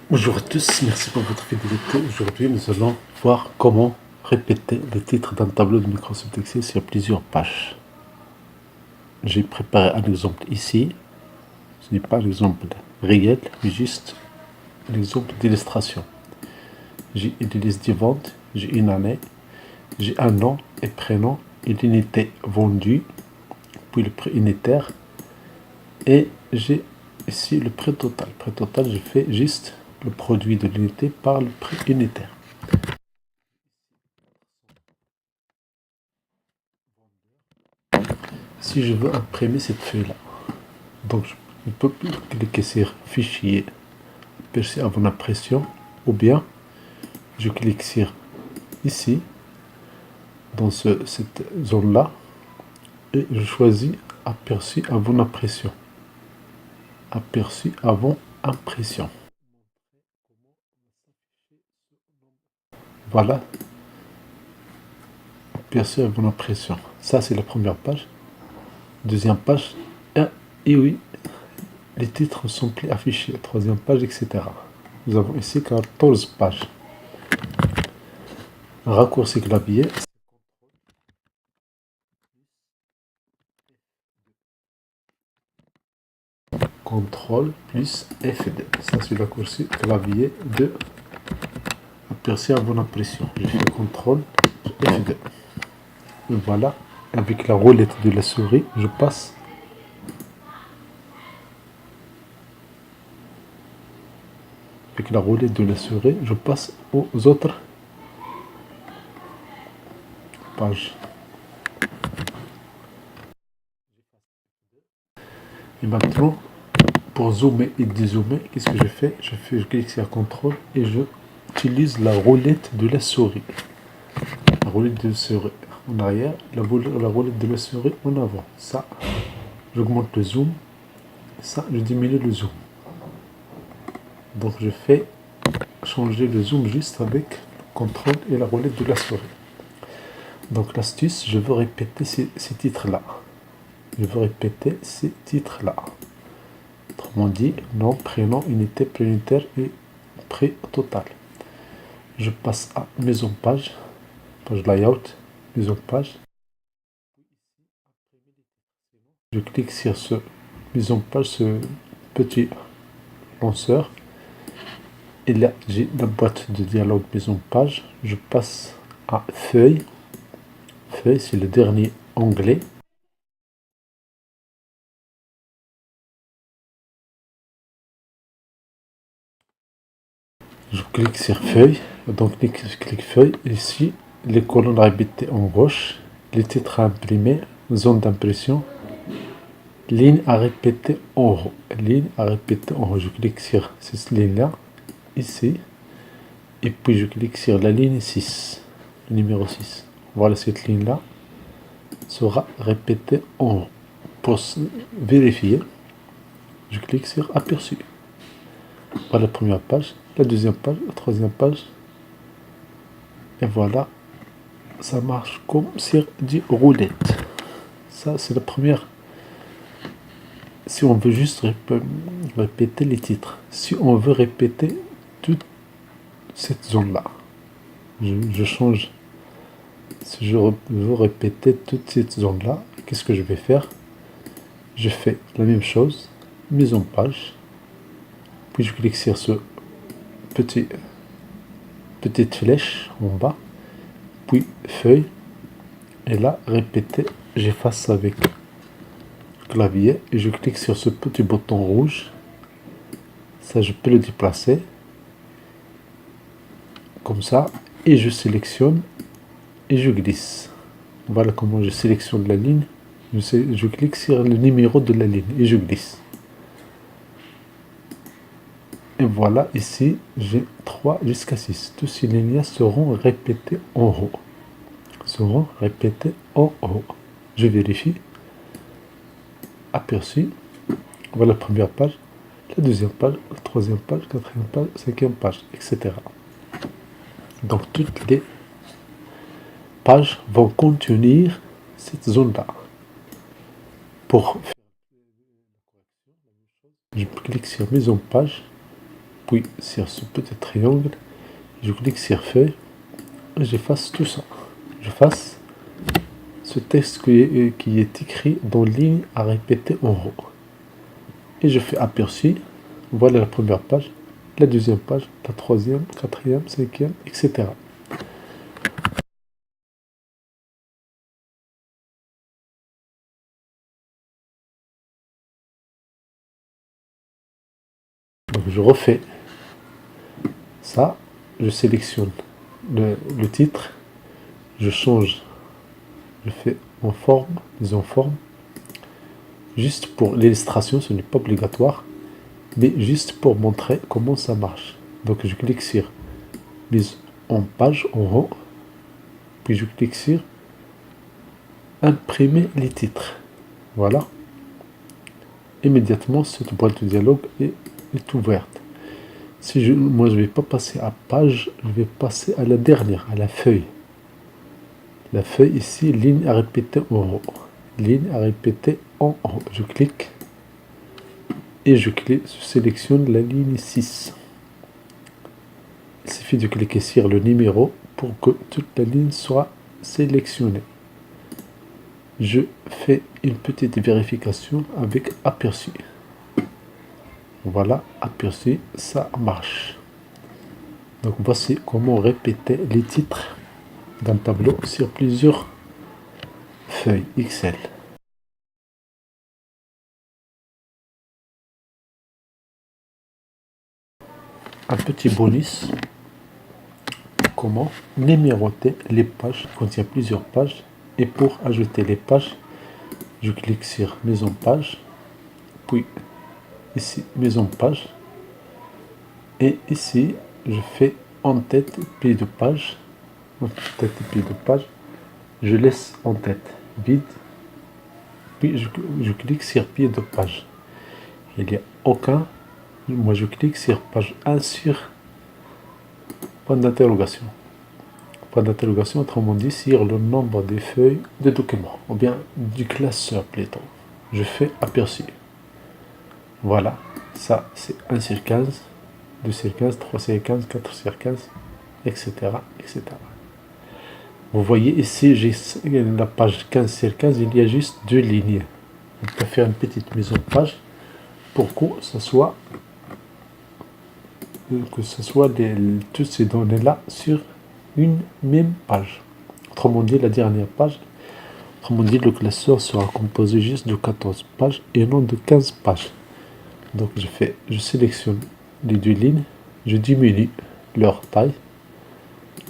Bonjour à tous, merci pour votre fidélité. Aujourd'hui, nous allons voir comment répéter les titres d'un tableau de Microsoft Excel sur plusieurs pages. J'ai préparé un exemple ici. Ce n'est pas l'exemple réel, mais juste l'exemple d'illustration. J'ai une liste de ventes, j'ai une année, j'ai un nom et prénom et l'unité vendue, puis le prix unitaire, et j'ai ici le prix total. Prix total, je fais juste le produit de l'unité par le prix unitaire. Si je veux imprimer cette feuille-là, donc je peux cliquer sur Fichier, Percer avant impression, ou bien je clique sur ici, dans cette zone-là, et je choisis Aperçu avant impression. Aperçu avant impression. Voilà, Aperçu avant impression. Ça, c'est la première page. Deuxième page, et oui, les titres ne sont plus affichés. Troisième page, etc. Nous avons ici 14 pages. Raccourci clavier. CTRL plus F2. Ça, c'est le raccourci clavier de Aperçu avant impression. Je fais CTRL F2. Et voilà, avec la roulette de la souris, je passe. Avec la roulette de la souris, je passe aux autres pages. Et maintenant, pour zoomer et dézoomer, qu'est-ce que je fais? Je clique sur CTRL et je utilise la roulette de la souris. La roulette de la souris en arrière, la roulette de la souris en avant. Ça, j'augmente le zoom. Ça, je diminue le zoom. Donc je fais changer le zoom juste avec le CTRL et la roulette de la souris. Donc l'astuce, je veux répéter ces titres-là. Je veux répéter ces titres-là. Autrement dit, nom, prénom, unité, prix unitaire et prix total. Je passe à mise en page, page layout, mise en page. Je clique sur ce mise en page, ce petit lanceur. Et là, j'ai la boîte de dialogue mise en page. Je passe à feuille. Feuille, c'est le dernier onglet. Je clique sur feuille. Donc, je clique feuille. Ici, les colonnes répétées en gauche. Les titres à imprimer. Zone d'impression. Ligne à répéter en haut. Ligne à répéter en haut. Je clique sur cette ligne-là. Ici. Et puis, je clique sur la ligne 6. Le numéro 6. Voilà, cette ligne-là sera répétée en haut. Pour vérifier, je clique sur Aperçu. Voilà la première page, la deuxième page, la troisième page. Et voilà, ça marche comme sur des roulettes. Ça, c'est la première. Si on veut juste répéter les titres, si on veut répéter toute cette zone-là, je change. Si je veux répéter toute cette zone-là, qu'est-ce que je vais faire? Je fais la même chose, mise en page, puis je clique sur ce petite flèche en bas, puis feuille, et là, répéter, j'efface avec clavier, et je clique sur ce petit bouton rouge, ça je peux le déplacer, comme ça, et je sélectionne, et je glisse. Voilà comment je sélectionne la ligne, je clique sur le numéro de la ligne, et je glisse. Et voilà, ici, j'ai 3 jusqu'à 6. Toutes ces lignes seront répétées en haut. Seront répétées en haut. Je vérifie. Aperçu. Voilà la première page, la deuxième page, la troisième page, la quatrième page, la cinquième page, etc. Donc toutes les pages vont contenir cette zone-là. Pour faire, je clique sur mise en page, puis sur ce petit triangle, je clique sur feuille et j'efface tout ça. J'efface ce texte qui est écrit dans ligne à répéter en haut. Et je fais aperçu. Voilà la première page, la deuxième page, la troisième, quatrième, cinquième, etc. Donc je refais ça, je sélectionne le titre, je change, je fais en forme, disons forme, juste pour l'illustration, ce n'est pas obligatoire, mais juste pour montrer comment ça marche. Donc je clique sur mise en page en haut, puis je clique sur imprimer les titres. Voilà. Immédiatement, cette boîte de dialogue est ouverte. Si moi je ne vais pas passer à page, je vais passer à la dernière, à la feuille. La feuille ici, ligne à répéter en haut. Ligne à répéter en haut. Je clique et je sélectionne la ligne 6. Il suffit de cliquer sur le numéro pour que toute la ligne soit sélectionnée. Je fais une petite vérification avec aperçu. Voilà, aperçu, ça marche. Donc voici comment répéter les titres d'un tableau sur plusieurs feuilles Excel. Un petit bonus, comment numéroter les pages quand il y a plusieurs pages. Et pour ajouter les pages, je clique sur mise en page, puis ici mise en page, et ici je fais en tête pied de page, en tête pied de page, je laisse en tête vide, puis je clique sur pied de page. Il n'y a aucun, moi je clique sur page 1 sur point d'interrogation. Point d'interrogation, autrement dit, sur le nombre des feuilles de documents, ou bien du classeur plutôt. Je fais aperçu. Voilà, ça c'est 1 sur 15, 2 sur 15, 3 sur 15, 4 sur 15, etc. etc. Vous voyez ici, j'ai la page 15 sur 15, il y a juste 2 lignes. On peut faire une petite mise en page pour que ce soit toutes ces données-là sur une même page. Autrement dit, la dernière page, autrement dit, le classeur sera composé juste de 14 pages et non de 15 pages. Donc je sélectionne les 2 lignes, je diminue leur taille.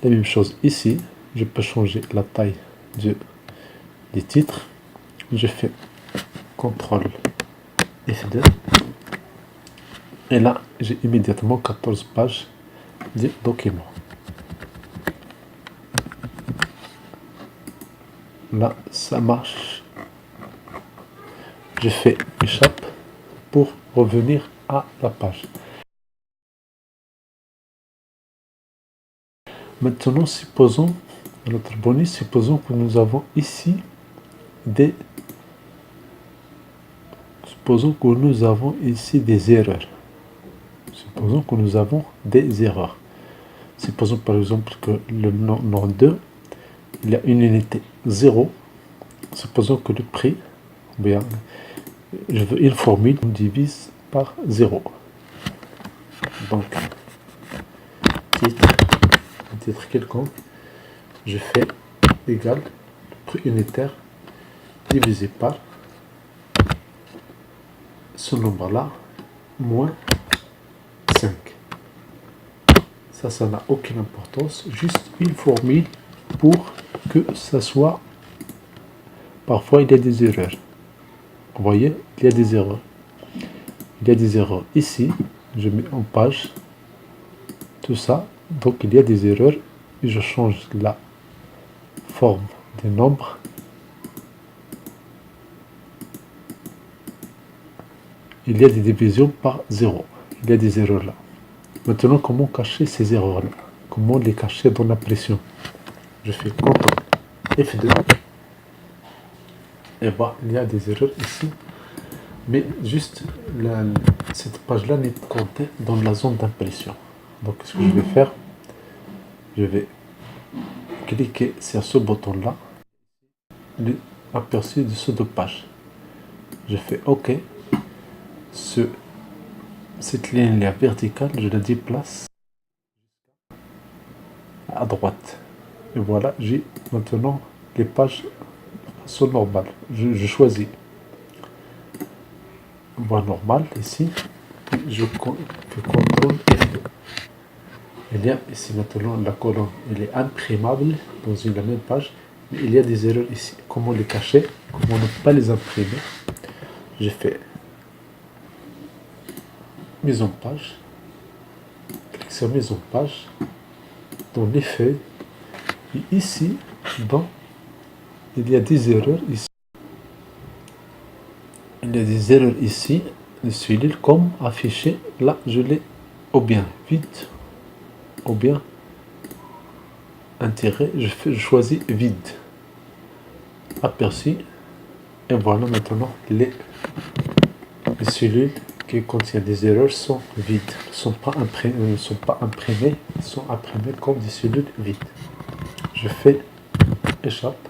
La même chose ici, je peux changer la taille des titres. Je fais CTRL F2. Et là, j'ai immédiatement 14 pages de document. Là, ça marche. Je fais échappe pour revenir à la page. Maintenant, supposons, notre bonus, supposons que nous avons ici des erreurs. Supposons que nous avons des erreurs. Supposons par exemple que le nom 2, il y a une unité 0. Supposons que le prix, bien, je veux une formule qui divise par 0. Donc, titre quelconque, je fais égal le prix unitaire divisé par ce nombre-là, moins 5. Ça n'a aucune importance, juste une formule pour que ça soit... Parfois, il y a des erreurs. Vous voyez, il y a des erreurs. Il y a des erreurs ici. Je mets en page tout ça. Donc, il y a des erreurs. Et je change la forme des nombres. Il y a des divisions par 0. Il y a des erreurs là. Maintenant, comment cacher ces erreurs-là? Comment les cacher dans la pression? Je fais CTRL F2. Et bah, il y a des erreurs ici. Mais juste, cette page-là n'est pas comptée dans la zone d'impression. Donc ce que je vais faire, je vais cliquer sur ce bouton-là, l'aperçu de ces deux pages. Je fais OK. Cette ligne là verticale, je la déplace à droite. Et voilà, j'ai maintenant les pages sont normales. Je choisis voie normale ici. Je fais CTRL F2. Il y a ici maintenant la colonne, elle est imprimable dans la même page. Mais il y a des erreurs ici. Comment les cacher? Comment ne pas les imprimer? Je fais mise en page. Clique sur mise en page. Dans les feuilles. Et ici, il y a des erreurs ici. Il y a des erreurs ici. Je suis comme affiché. Là, je l'ai ou bien vide ou bien intégré. Je choisis vide. Aperçu. Et voilà maintenant les cellules qui contiennent des erreurs sont vides. Ne sont pas imprimées. Sont imprimées comme des cellules vides. Je fais échappe.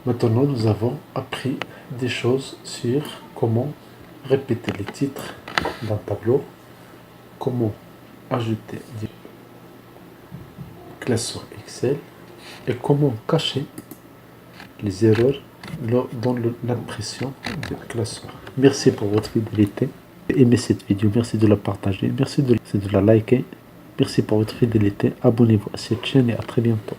Maintenant, nous avons appris des choses sur comment répéter les titres d'un tableau, comment ajouter des classeurs Excel et comment cacher les erreurs dans l'impression des classeurs. Merci pour votre fidélité. Aimez cette vidéo, merci de la partager, merci de la liker. Merci pour votre fidélité. Abonnez-vous à cette chaîne et à très bientôt.